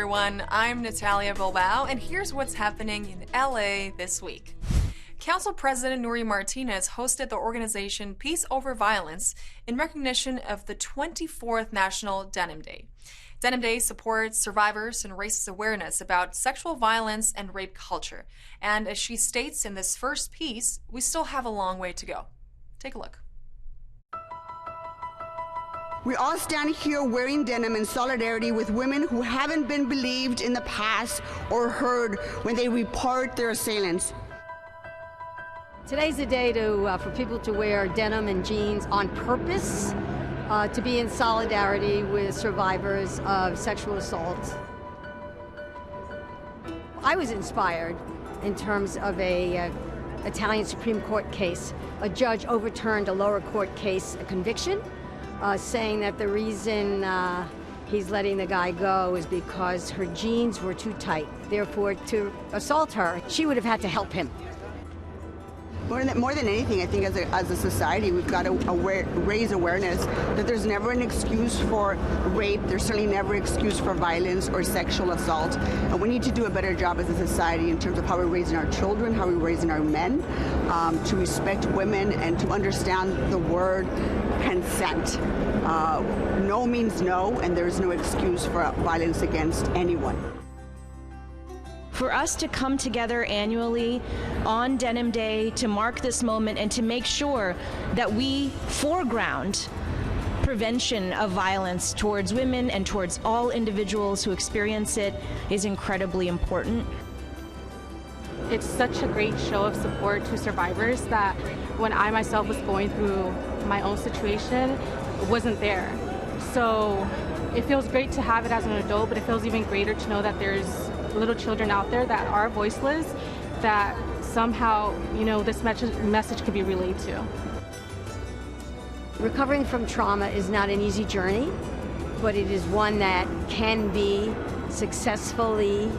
everyone. I'm Natalia Bilbao, and here's what's happening in LA this week. Council President Nury Martinez hosted the organization Peace Over Violence in recognition of the 24th National Denim Day. Denim Day supports survivors and raises awareness about sexual violence and rape culture. And as she states in this first piece, we still have a long way to go. Take a look. We all stand here wearing denim in solidarity with women who haven't been believed in the past or heard when they report their assailants. Today's the day for people to wear denim and jeans on purpose, to be in solidarity with survivors of sexual assault. I was inspired in terms of a Italian Supreme Court case. A judge overturned a lower court case, a conviction, saying that the reason he's letting the guy go is because her jeans were too tight. Therefore, to assault her, she would have had to help him. More than anything, I think as a society, we've got to raise awareness that there's never an excuse for rape. There's certainly never an excuse for violence or sexual assault. And we need to do a better job as a society in terms of how we're raising our children, how we're raising our men, to respect women and to understand the word consent. No means no, and there's no excuse for violence against anyone. For us to come together annually on Denim Day to mark this moment and to make sure that we foreground prevention of violence towards women and towards all individuals who experience it is incredibly important. It's such a great show of support to survivors that when I myself was going through my own situation, it wasn't there. So it feels great to have it as an adult, but it feels even greater to know that there's little children out there that are voiceless, that somehow, this message could be relayed to. Recovering from trauma is not an easy journey, but it is one that can be successfully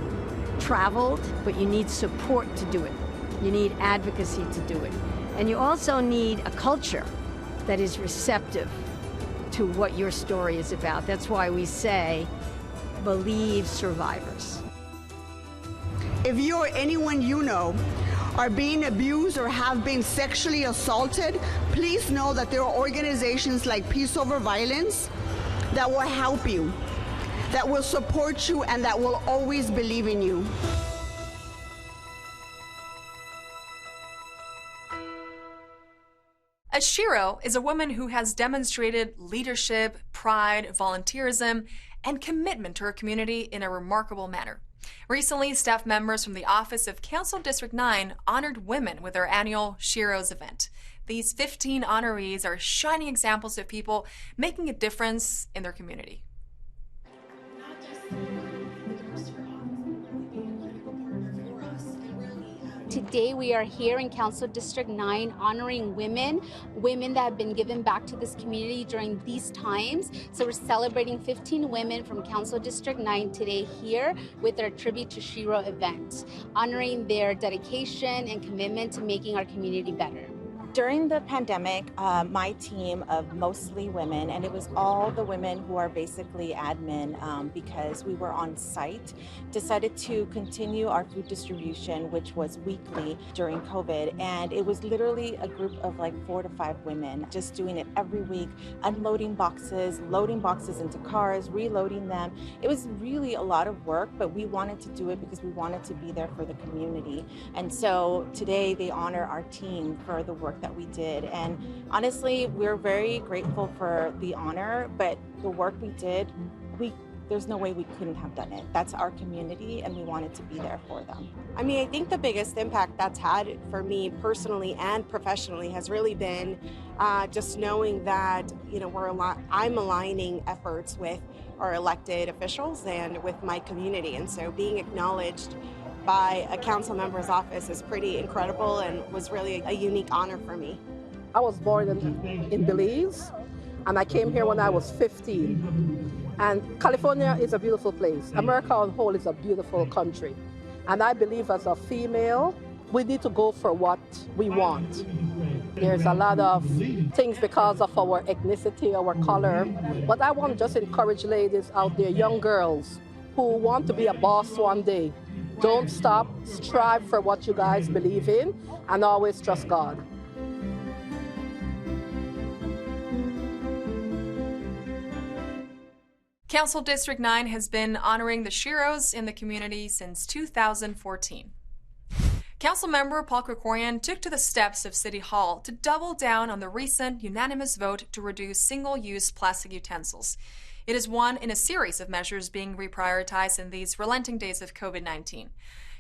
traveled, but you need support to do it. You need advocacy to do it. And you also need a culture that is receptive to what your story is about. That's why we say, believe survivors. If you or anyone you know are being abused or have been sexually assaulted, please know that there are organizations like Peace Over Violence that will help you, that will support you, and that will always believe in you. Ashiro is a woman who has demonstrated leadership, pride, volunteerism, and commitment to her community in a remarkable manner. Recently, staff members from the Office of Council District 9 honored women with their annual Shiro's event. These 15 honorees are shining examples of people making a difference in their community. Today we are here in Council District 9 honoring women that have been given back to this community during these times. So we're celebrating 15 women from Council District 9 today here with our Tribute to Shiro event, honoring their dedication and commitment to making our community better. During the pandemic, my team of mostly women, and it was all the women who are basically admin because we were on site, decided to continue our food distribution, which was weekly during COVID. And it was literally a group of like 4 to 5 women just doing it every week, unloading boxes, loading boxes into cars, reloading them. It was really a lot of work, but we wanted to do it because we wanted to be there for the community. And so today they honor our team for the work that we did. And honestly, we're very grateful for the honor, but the work we did, there's no way we couldn't have done it. That's our community, and we wanted to be there for them. I mean, I think the biggest impact that's had for me personally and professionally has really been just knowing that, I'm aligning efforts with our elected officials and with my community. And so being acknowledged by a council member's office is pretty incredible and was really a unique honor for me. I was born in Belize, and I came here when I was 15. And California is a beautiful place. America on whole is a beautiful country. And I believe as a female, we need to go for what we want. There's a lot of things because of our ethnicity, our color. But I want to just encourage ladies out there, young girls, who want to be a boss one day. Don't stop, strive for what you guys believe in, and always trust God. Council District 9 has been honoring the Sheroes in the community since 2014. Councilmember Paul Krikorian took to the steps of City Hall to double down on the recent unanimous vote to reduce single-use plastic utensils. It is one in a series of measures being reprioritized in these relenting days of COVID-19.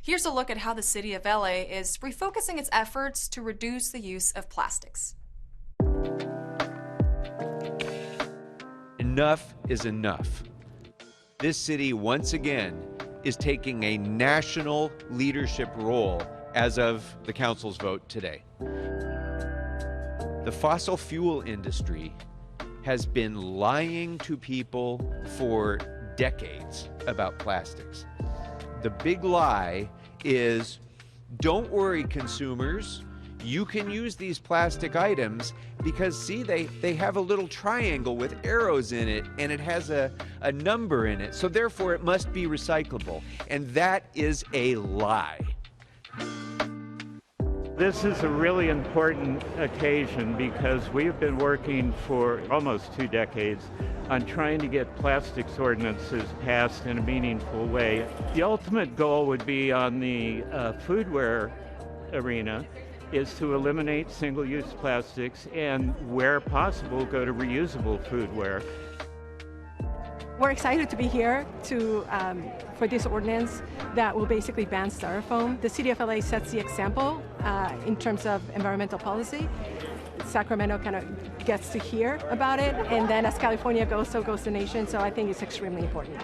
Here's a look at how the City of LA is refocusing its efforts to reduce the use of plastics. Enough is enough. This city, once again, is taking a national leadership role as of the council's vote today. The fossil fuel industry has been lying to people for decades about plastics. The big lie is, don't worry, consumers. You can use these plastic items because, see, they have a little triangle with arrows in it, and it has a number in it, so therefore it must be recyclable. And that is a lie. This is a really important occasion because we've been working for almost 2 decades on trying to get plastics ordinances passed in a meaningful way. The ultimate goal would be on the foodware arena is to eliminate single-use plastics and, where possible, go to reusable foodware. We're excited to be here for this ordinance that will basically ban styrofoam. The City of LA sets the example in terms of environmental policy. Sacramento kind of gets to hear about it, and then as California goes, so goes the nation, so I think it's extremely important.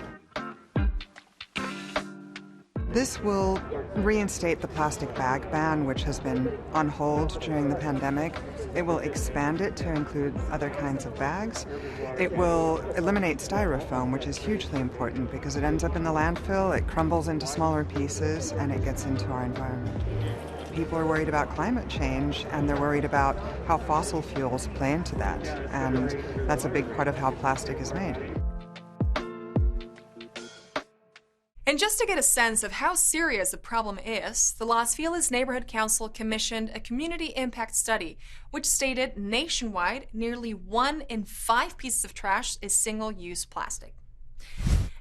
This will reinstate the plastic bag ban, which has been on hold during the pandemic. It will expand it to include other kinds of bags. It will eliminate styrofoam, which is hugely important because it ends up in the landfill, it crumbles into smaller pieces, and it gets into our environment. People are worried about climate change, and they're worried about how fossil fuels play into that, and that's a big part of how plastic is made. And just to get a sense of how serious the problem is, the Los Feliz Neighborhood Council commissioned a community impact study, which stated nationwide nearly 1 in 5 pieces of trash is single-use plastic.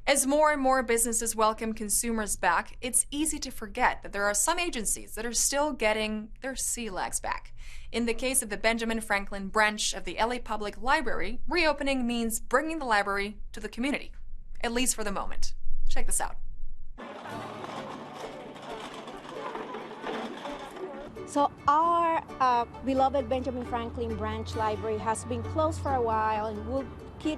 As more and more businesses welcome consumers back, it's easy to forget that there are some agencies that are still getting their sea legs back. In the case of the Benjamin Franklin branch of the LA Public Library, reopening means bringing the library to the community, at least for the moment. Check this out. So our beloved Benjamin Franklin Branch Library has been closed for a while and will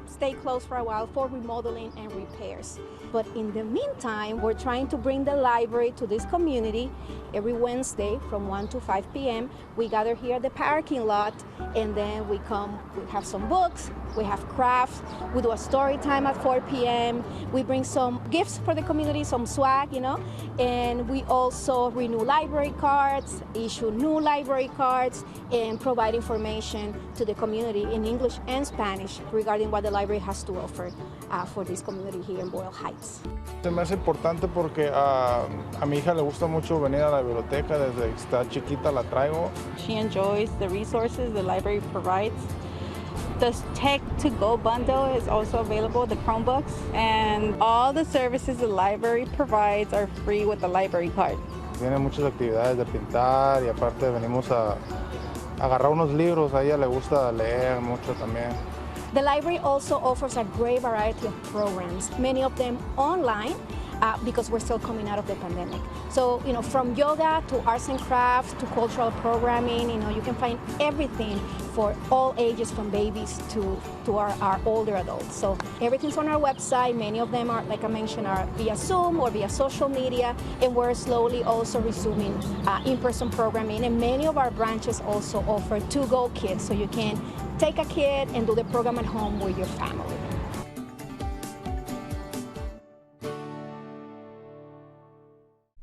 stay closed for a while for remodeling and repairs. But in the meantime, we're trying to bring the library to this community every Wednesday from 1 to 5 p.m. We gather here at the parking lot, and then we have some books, we have crafts, we do a story time at 4 p.m. We bring some gifts for the community, some swag, and we also renew library cards, issue new library cards, and provide information to the community in English and Spanish regarding what the library has to offer for this community here in Boyle Heights. Se me hace importante porque a mi hija le gusta mucho venir a la biblioteca, desde que está chiquita la traigo. She enjoys the resources the library provides. The Tech to Go bundle is also available, the Chromebooks, and all the services the library provides are free with the library card. Tiene muchas actividades de pintar y aparte venimos a agarrar unos libros, a ella le gusta leer mucho también. The library also offers a great variety of programs, many of them online, because we're still coming out of the pandemic. So, from yoga to arts and crafts to cultural programming, you can find everything for all ages, from babies to our older adults. So everything's on our website. Many of them are, like I mentioned, are via Zoom or via social media, and we're slowly also resuming in-person programming. And many of our branches also offer to-go kits, so you can take a kid and do the program at home with your family.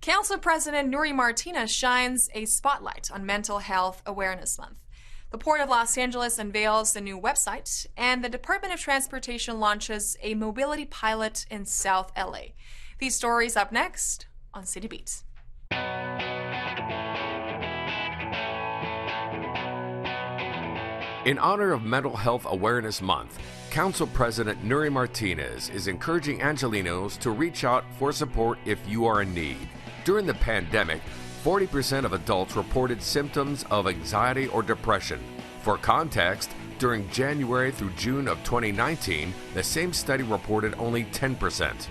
Council President Nury Martinez shines a spotlight on Mental Health Awareness Month. The Port of Los Angeles unveils the new website, and the Department of Transportation launches a mobility pilot in South LA. These stories up next on City Beats. In honor of Mental Health Awareness Month, Council President Nury Martinez is encouraging Angelenos to reach out for support if you are in need. During the pandemic, 40% of adults reported symptoms of anxiety or depression. For context, during January through June of 2019, the same study reported only 10%.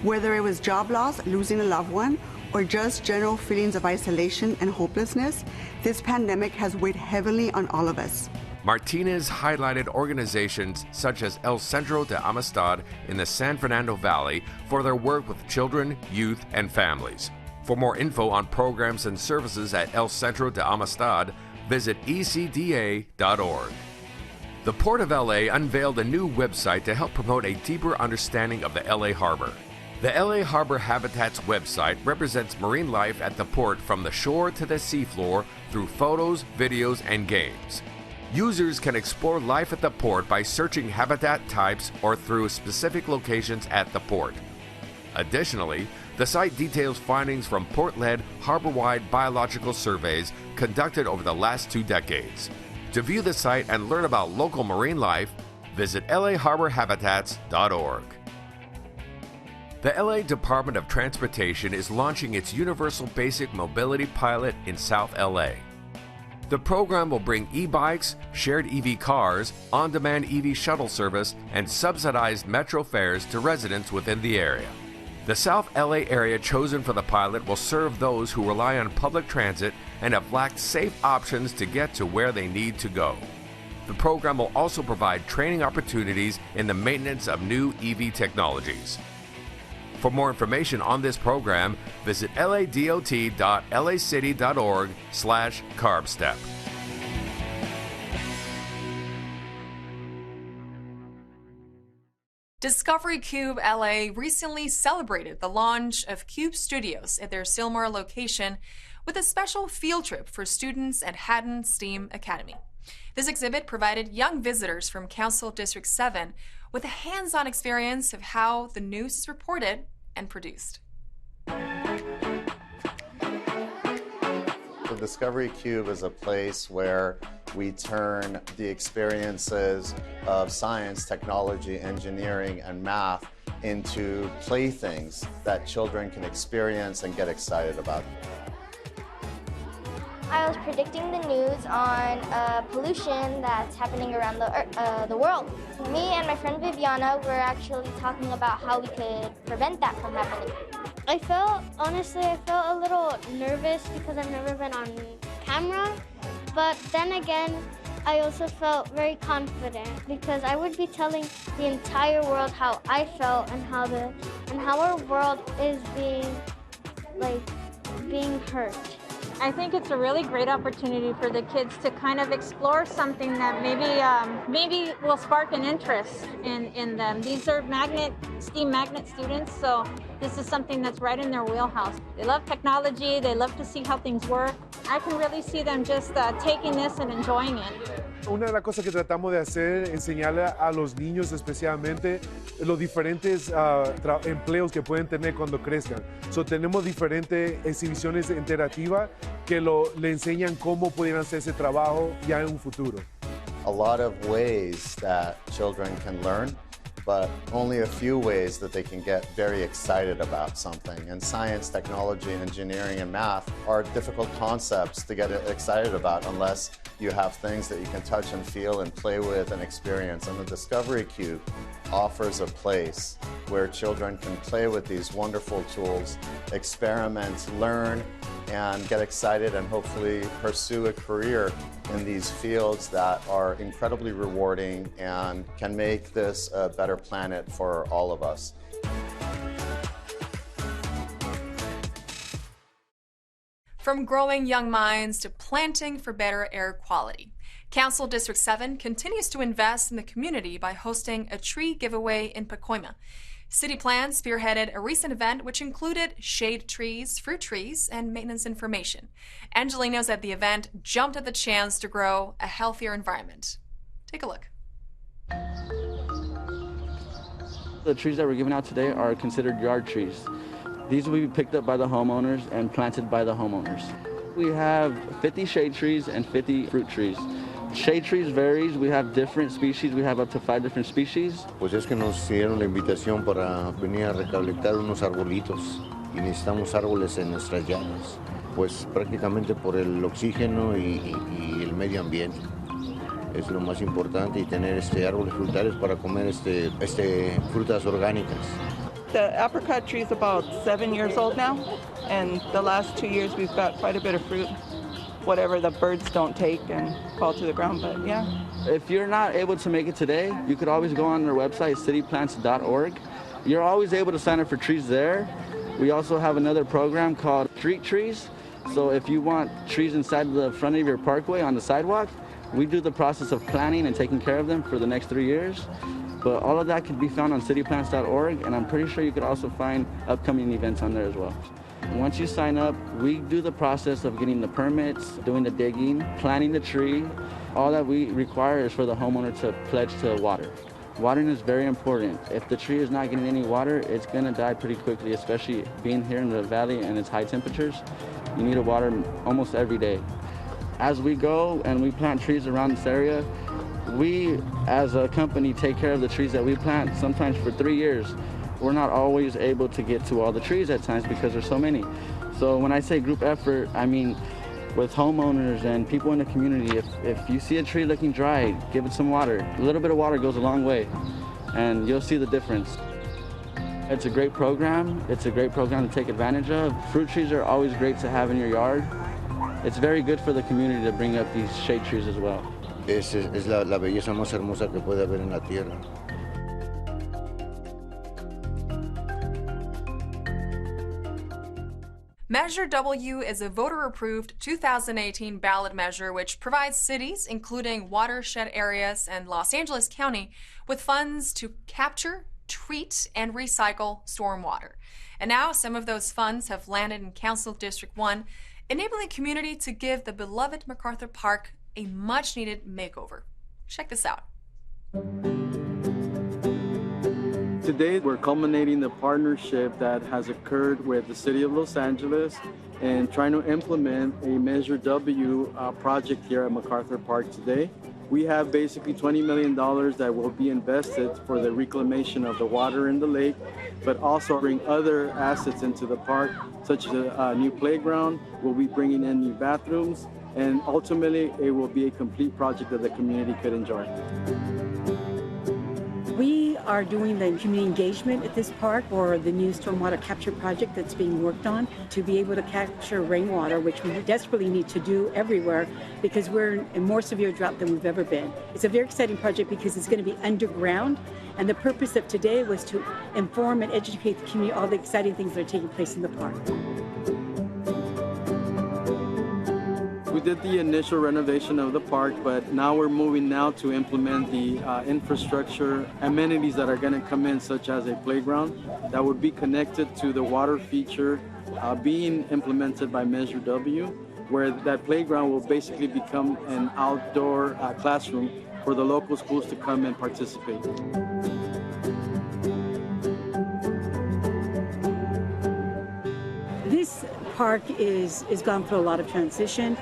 Whether it was job loss, losing a loved one, or just general feelings of isolation and hopelessness, this pandemic has weighed heavily on all of us. Martinez highlighted organizations such as El Centro de Amistad in the San Fernando Valley for their work with children, youth, and families. For more info on programs and services at El Centro de Amistad, visit ecda.org. The Port of LA unveiled a new website to help promote a deeper understanding of the LA Harbor. The LA Harbor Habitat's website represents marine life at the port from the shore to the seafloor through photos, videos, and games. Users can explore life at the port by searching habitat types or through specific locations at the port. Additionally, the site details findings from port-led, harbor-wide biological surveys conducted over the last 2 decades. To view the site and learn about local marine life, visit laharborhabitats.org. The LA Department of Transportation is launching its Universal Basic Mobility Pilot in South LA. The program will bring e-bikes, shared EV cars, on-demand EV shuttle service, and subsidized metro fares to residents within the area. The South LA area chosen for the pilot will serve those who rely on public transit and have lacked safe options to get to where they need to go. The program will also provide training opportunities in the maintenance of new EV technologies. For more information on this program, visit ladot.lacity.org/CarbStep. Discovery Cube LA recently celebrated the launch of Cube Studios at their Sylmar location with a special field trip for students at Haddon STEAM Academy. This exhibit provided young visitors from Council District 7 with a hands-on experience of how the news is reported and produced. The Discovery Cube is a place where we turn the experiences of science, technology, engineering, and math into playthings that children can experience and get excited about. I was predicting the news on pollution that's happening around the world. Me and my friend Viviana were actually talking about how we could prevent that from happening. Honestly, I felt a little nervous because I've never been on camera, but then again, I also felt very confident because I would be telling the entire world how I felt and how our world is being hurt. I think it's a really great opportunity for the kids to kind of explore something that maybe will spark an interest in them. These are STEAM magnet students, so this is something that's right in their wheelhouse. They love technology, they love to see how things work. I can really see them just taking this and enjoying it. Una de las cosas que tratamos de hacer es enseñarle a los niños especialmente los diferentes empleos que pueden tener cuando crezcan. Tenemos diferentes exhibiciones interactivas que le enseñan cómo pudieran hacer ese trabajo ya en un futuro. A lot of ways that children can learn, but only a few ways that they can get very excited about something. And science, technology, engineering, and math are difficult concepts to get excited about unless you have things that you can touch and feel and play with and experience. And the Discovery Cube offers a place where children can play with these wonderful tools, experiment, learn, and get excited and hopefully pursue a career in these fields that are incredibly rewarding and can make this a better planet for all of us. From growing young minds to planting for better air quality, Council District 7 continues to invest in the community by hosting a tree giveaway in Pacoima. City Plan spearheaded a recent event which included shade trees, fruit trees, and maintenance information. Angelenos at the event jumped at the chance to grow a healthier environment. Take a look. The trees that we're giving out today are considered yard trees. These will be picked up by the homeowners and planted by the homeowners. We have 50 shade trees and 50 fruit trees. Shade trees varies. We have different species. We have up to 5 different species. Pues es que nos dieron la invitación para venir a recolectar unos arbolitos y necesitamos árboles en nuestras llamas, pues prácticamente por el oxígeno y el medio ambiente. Es lo más importante y tener árboles frutales para comer frutas orgánicas. The apricot tree is about 7 years old now, and the last 2 years we've got quite a bit of fruit. Whatever the birds don't take and fall to the ground, but yeah. If you're not able to make it today, you could always go on their website, cityplants.org. You're always able to sign up for trees there. We also have another program called Street Trees. So if you want trees inside the front of your parkway on the sidewalk, we do the process of planting and taking care of them for the next 3 years. But all of that can be found on cityplants.org, and I'm pretty sure you could also find upcoming events on there as well. Once you sign up, we do the process of getting the permits, doing the digging, planting the tree. All that we require is for the homeowner to pledge to water. Watering is very important. If the tree is not getting any water, it's going to die pretty quickly, especially being here in the valley and it's high temperatures. You need to water almost every day. As we go and we plant trees around this area, we as a company take care of the trees that we plant sometimes for 3 years. We're not always able to get to all the trees at times because there's so many. So when I say group effort, I mean with homeowners and people in the community. If you see a tree looking dry, give it some water. A little bit of water goes a long way, and you'll see the difference. It's a great program. It's a great program to take advantage of. Fruit trees are always great to have in your yard. It's very good for the community to bring up these shade trees as well. Es la belleza más hermosa que puede haber en la tierra. Measure W is a voter-approved 2018 ballot measure which provides cities, including watershed areas and Los Angeles County, with funds to capture, treat, and recycle stormwater. And now some of those funds have landed in Council District 1, enabling the community to give the beloved MacArthur Park a much-needed makeover. Check this out. Today, we're culminating the partnership that has occurred with the City of Los Angeles and trying to implement a Measure W project here at MacArthur Park today. We have basically $20 million that will be invested for the reclamation of the water in the lake, but also bring other assets into the park, such as a new playground. We'll be bringing in new bathrooms, and ultimately, it will be a complete project that the community could enjoy. We are doing the community engagement at this park for the new stormwater capture project that's being worked on to be able to capture rainwater, which we desperately need to do everywhere because we're in more severe drought than we've ever been. It's a very exciting project because it's going to be underground, and the purpose of today was to inform and educate the community all the exciting things that are taking place in the park. We did the initial renovation of the park, but now we're moving now to implement the infrastructure amenities that are going to come in, such as a playground that would be connected to the water feature being implemented by Measure W, where that playground will basically become an outdoor classroom for the local schools to come and participate. This park is gone through a lot of transition.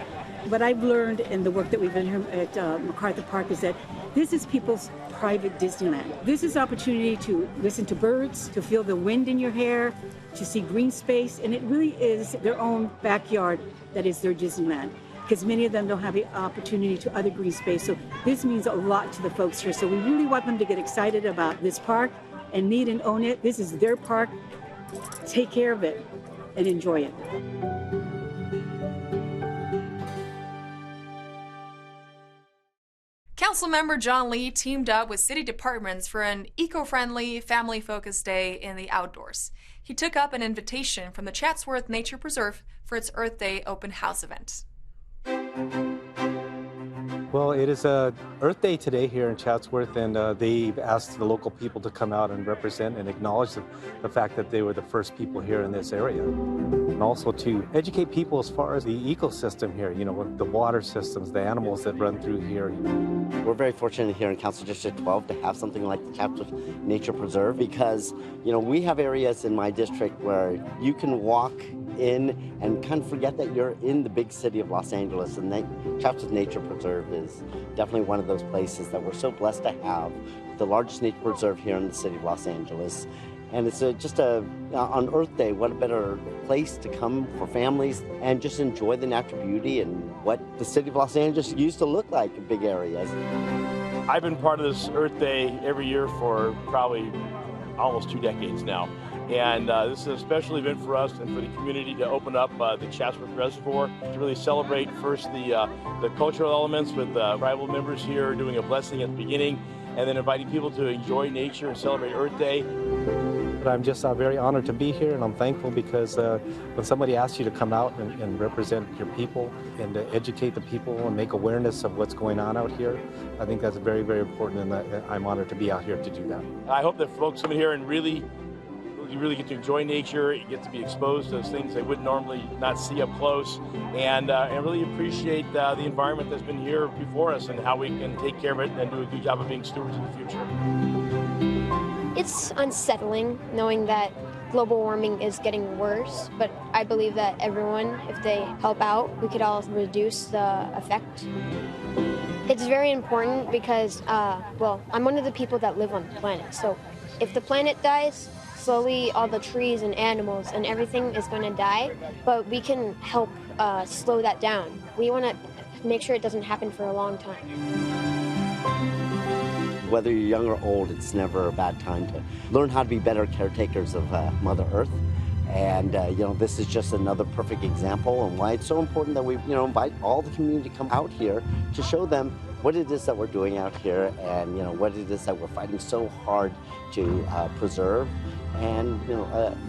What I've learned in the work that we've done here at MacArthur Park is that this is people's private Disneyland. This is opportunity to listen to birds, to feel the wind in your hair, to see green space, and it really is their own backyard that is their Disneyland, because many of them don't have the opportunity to other green space. So this means a lot to the folks here. So we really want them to get excited about this park and need and own it. This is their park. Take care of it and enjoy it. Councilmember John Lee teamed up with city departments for an eco-friendly, family-focused day in the outdoors. He took up an invitation from the Chatsworth Nature Preserve for its Earth Day open house event. Well, it is Earth Day today here in Chatsworth, and they've asked the local people to come out and represent and acknowledge the fact that they were the first people here in this area. And also to educate people as far as the ecosystem here, you know, the water systems, the animals that run through here. We're very fortunate here in Council District 12 to have something like the Chatsworth Nature Preserve because, you know, we have areas in my district where you can walk in and kind of forget that you're in the big city of Los Angeles, and Chatsworth Nature Preserve is definitely one of those places that we're so blessed to have, the largest nature preserve here in the city of Los Angeles. And it's on Earth Day, what a better place to come for families and just enjoy the natural beauty and what the city of Los Angeles used to look like in big areas. I've been part of this Earth Day every year for probably almost 2 decades now. And this is a special event for us and for the community to open up the Chatsworth Reservoir to really celebrate first the cultural elements with tribal members here doing a blessing at the beginning and then inviting people to enjoy nature and celebrate Earth Day. But I'm just very honored to be here, and I'm thankful because when somebody asks you to come out and represent your people and to educate the people and make awareness of what's going on out here, I think that's very, very important, and I'm honored to be out here to do that. I hope that folks come in here and really get to enjoy nature, you get to be exposed to those things they would normally not see up close, and really appreciate the environment that's been here before us and how we can take care of it and do a good job of being stewards in the future. It's unsettling knowing that global warming is getting worse, but I believe that everyone, if they help out, we could all reduce the effect. It's very important because, I'm one of the people that live on the planet, so if the planet dies, slowly all the trees and animals and everything is going to die, but we can help slow that down. We want to make sure it doesn't happen for a long time. Whether you're young or old, it's never a bad time to learn how to be better caretakers of Mother Earth. And, this is just another perfect example and why it's so important that we, invite all the community to come out here to show them what it is that we're doing out here and, what it is that we're fighting so hard to preserve. And,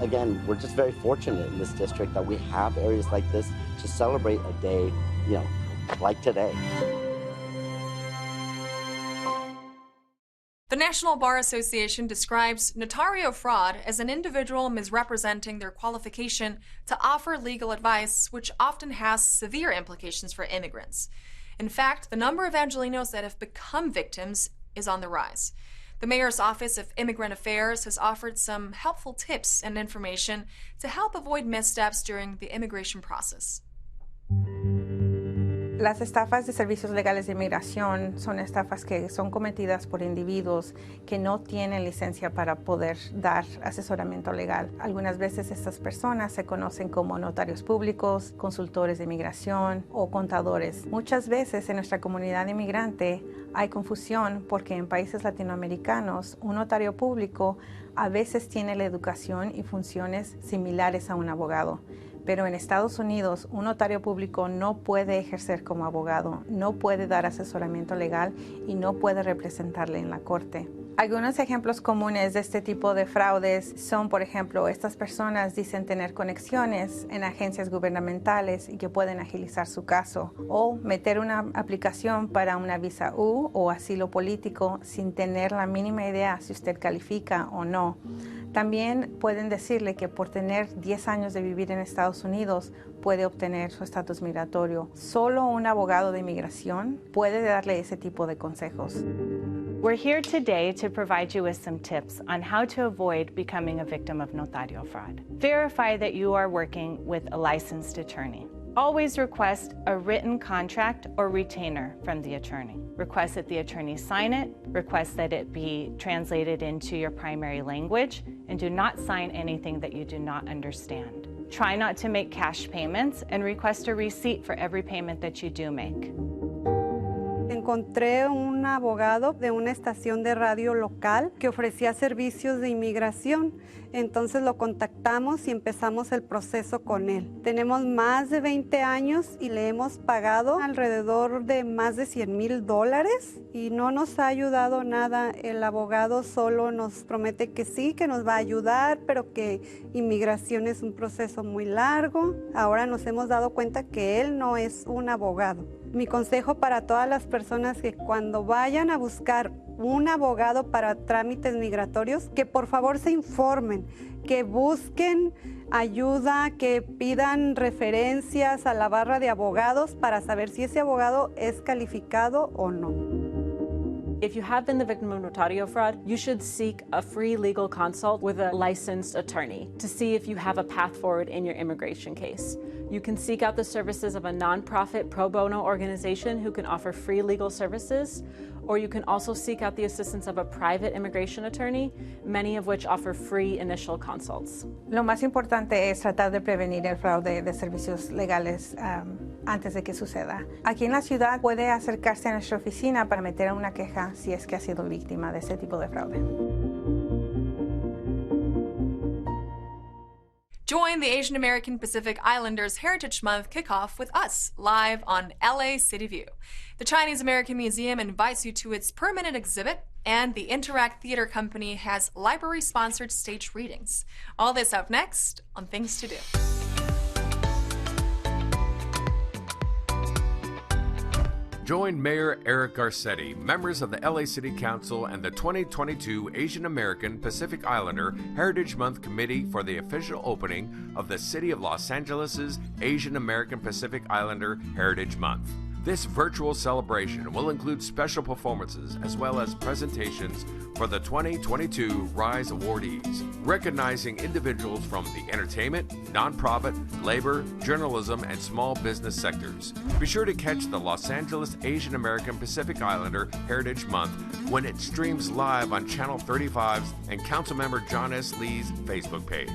again, we're just very fortunate in this district that we have areas like this to celebrate a day, like today. The National Bar Association describes notario fraud as an individual misrepresenting their qualification to offer legal advice, which often has severe implications for immigrants. In fact, the number of Angelenos that have become victims is on the rise. The Mayor's Office of Immigrant Affairs has offered some helpful tips and information to help avoid missteps during the immigration process. Las estafas de servicios legales de inmigración son estafas que son cometidas por individuos que no tienen licencia para poder dar asesoramiento legal. Algunas veces estas personas se conocen como notarios públicos, consultores de inmigración o contadores. Muchas veces en nuestra comunidad inmigrante hay confusión porque en países latinoamericanos un notario público a veces tiene la educación y funciones similares a un abogado. Pero en Estados Unidos, un notario público no puede ejercer como abogado, no puede dar asesoramiento legal y no puede representarle en la corte. Algunos ejemplos comunes de este tipo de fraudes son, por ejemplo, estas personas dicen tener conexiones en agencias gubernamentales y que pueden agilizar su caso, o meter una aplicación para una visa U o asilo político sin tener la mínima idea si usted califica o no. También pueden decirle que por tener 10 años de vivir en Estados Unidos puede obtener su estatus migratorio. Solo un abogado de inmigración puede darle ese tipo de consejos. We're here today to provide you with some tips on how to avoid becoming a victim of notario fraud. Verify that you are working with a licensed attorney. Always request a written contract or retainer from the attorney. Request that the attorney sign it, request that it be translated into your primary language, and do not sign anything that you do not understand. Try not to make cash payments and request a receipt for every payment that you do make. Encontré un abogado de una estación de radio local que ofrecía servicios de inmigración. Entonces lo contactamos y empezamos el proceso con él. Tenemos más de 20 años y le hemos pagado alrededor de más de $100,000 y no nos ha ayudado nada. El abogado solo nos promete que sí, que nos va a ayudar, pero que inmigración es un proceso muy largo. Ahora nos hemos dado cuenta que él no es un abogado. Mi consejo para todas las personas que cuando vayan a buscar un abogado para trámites migratorios, que por favor se informen, que busquen ayuda, que pidan referencias a la barra de abogados para saber si ese abogado es calificado o no. If you have been the victim of notario fraud, you should seek a free legal consult with a licensed attorney to see if you have a path forward in your immigration case. You can seek out the services of a nonprofit pro bono organization who can offer free legal services, or you can also seek out the assistance of a private immigration attorney, many of which offer free initial consults. Lo más importante es tratar de prevenir el fraude de servicios legales antes de que suceda. Aquí en la ciudad puede acercarse a nuestra oficina para meter una queja si es que ha sido víctima de ese tipo de fraude. Join the Asian American Pacific Islanders Heritage Month kickoff with us live on LA City View. The Chinese American Museum invites you to its permanent exhibit, and the Interact Theater Company has library-sponsored stage readings. All this up next on Things to Do. Join Mayor Eric Garcetti, members of the LA City Council, and the 2022 Asian American Pacific Islander Heritage Month Committee for the official opening of the City of Los Angeles' Asian American Pacific Islander Heritage Month. This virtual celebration will include special performances as well as presentations for the 2022 RISE awardees, recognizing individuals from the entertainment, nonprofit, labor, journalism, and small business sectors. Be sure to catch the Los Angeles Asian American Pacific Islander Heritage Month when it streams live on Channel 35's and Councilmember John S. Lee's Facebook page.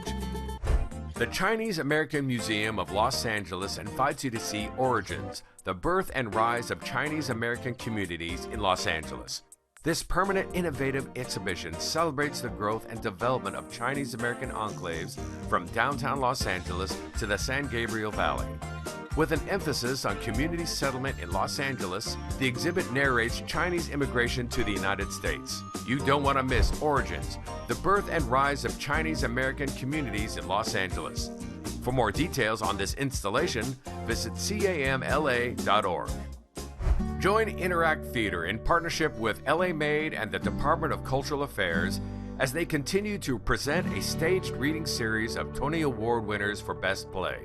The Chinese American Museum of Los Angeles invites you to see Origins, the birth and rise of Chinese American communities in Los Angeles. This permanent innovative exhibition celebrates the growth and development of Chinese American enclaves from downtown Los Angeles to the San Gabriel Valley. With an emphasis on community settlement in Los Angeles, the exhibit narrates Chinese immigration to the United States. You don't want to miss Origins, the birth and rise of Chinese American communities in Los Angeles. For more details on this installation, visit camla.org. Join Interact Theater in partnership with LA Made and the Department of Cultural Affairs as they continue to present a staged reading series of Tony Award winners for Best Play.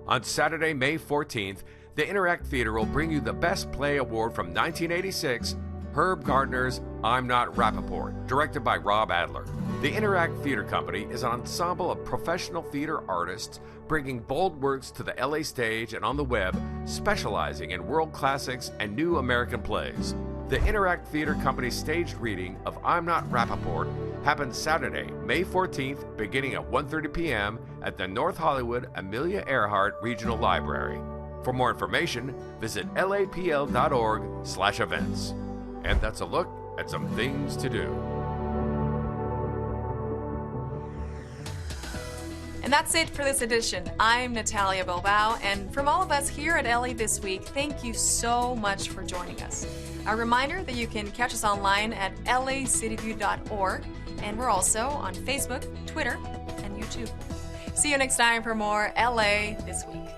On Saturday, May 14th, the Interact Theater will bring you the Best Play Award from 1986, Herb Gardner's I'm Not Rappaport, directed by Rob Adler. The Interact Theater Company is an ensemble of professional theater artists bringing bold works to the LA stage and on the web, specializing in world classics and new American plays. The Interact Theater Company's staged reading of I'm Not Rappaport happens Saturday, May 14th, beginning at 1:30 p.m. at the North Hollywood Amelia Earhart Regional Library. For more information, visit lapl.org/events. And that's a look at some things to do. And that's it for this edition. I'm Natalia Bilbao, and from all of us here at LA This Week, thank you so much for joining us. A reminder that you can catch us online at lacityview.org, and we're also on Facebook, Twitter, and YouTube. See you next time for more LA This Week.